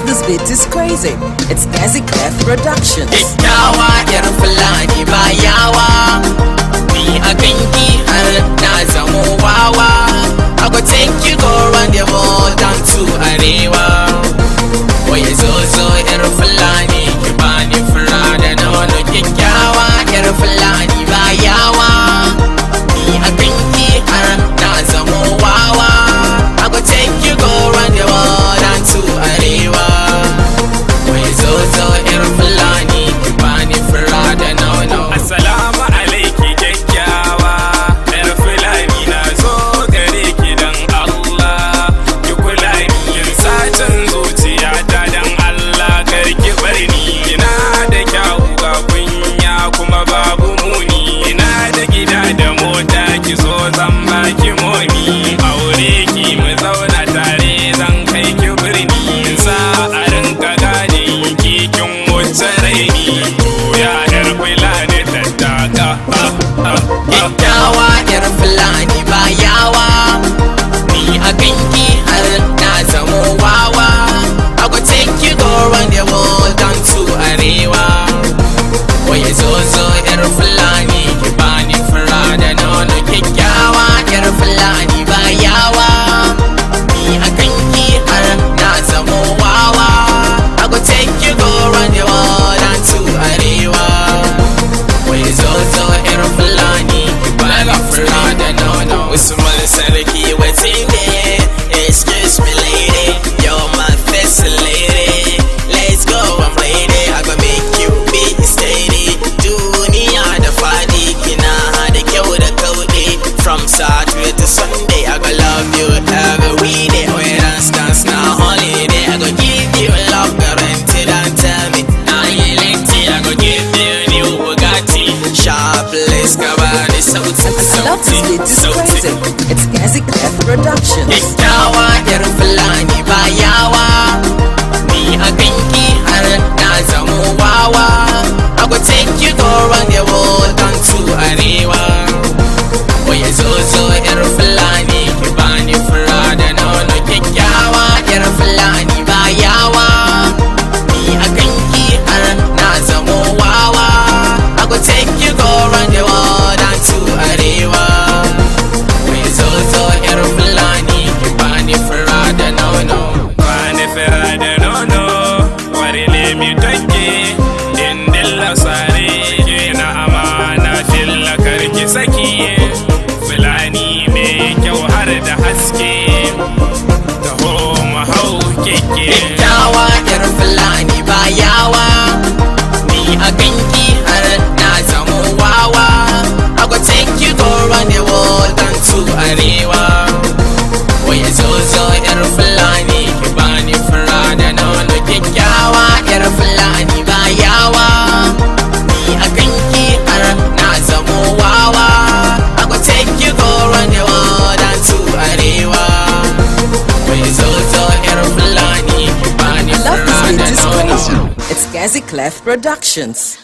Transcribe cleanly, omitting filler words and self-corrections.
this beat is crazy. It's Gazi Clef Productions. Kyakkyawa yar fulani ba yawa, ni a ganki har na zamo wawa. I go take you go round the world down to arewa. Oye zozo yar fulani ki bani fura da nono. Kyakkyawa yar fulani ba yawa, ni a ganki har na zamo wawa. I go take you go round the world down to arewa. Oye zozo yar fulani ki bani fura da nono. Assalamu alaiki kyakkyawa yar fulani, na zo gare ki dan Allah ki kula ni, kin sacin zuciya ta dan Allah kar ki bar ni. Ina da kyau ga kunya kuma babu muni, ina da gida da mota ki zo zan baki moni. Aure ki mu zauna tare zan kai ki birni, sa a rinka gane ki kin wuce raini. Ya yar fulani tattaka Kyakkyawa yar fulani ba yawa, ni a ganki har na zamo wawa. I go take you go round the world down to arewa. Oye zozo yar fulani ki bani fura da nono. Kyakkyawa yar fulani ba yawa, ni a ganki har na zamo wawa. I go take you go round the world down to arewa. Oye zozo yar fulani ki bani fura da nono. Usman sarki waiting there. Excuse me lady, you're my first lady. Let's go, I'm ready. I go make you be steady. Duniya da fadi kina da kyau da kauɗe. From Saturday to Sunday I go love you every day. When dance na holiday, I go give you love guaranteed. And tell me now you late, I go give you new Bugatti. Sharpless kabani sauti I love this beat is crazy. It's Gazi Clef Productions. Kyakkyawa yar fulani ba yawa, ni a ganki har na zamo wawa. I go take you go round the world down to arewa. Oye zozo yar fulani ki bani fura da nono. Kyakkyawa yar fulani ba yawa, ni a ganki har na zamo wawa. I go take you go round the world down to arewa. Oye zozo yar fulani ki bani fura da nono. bani fira da nono, wari ne mi take in dilla sare ke na amana filla karki saki. Fulani mai kyau har da haske, taho mu hau keke. Kyakkyawa yar fulani ba yawa, ni a ganki har na zamo wawa. I go take you go round the world down to arewa. Oye zozo yar fulani ki bani fura da nono. Kyakkyawa yar fulani ba yawa, ni a ganki har na zamo wawa. I go take you go round the world down to arewa. Oye zozo yar fulani ki bani I love fura this beat da is nono. crazy. It's Gazi Clef Productions.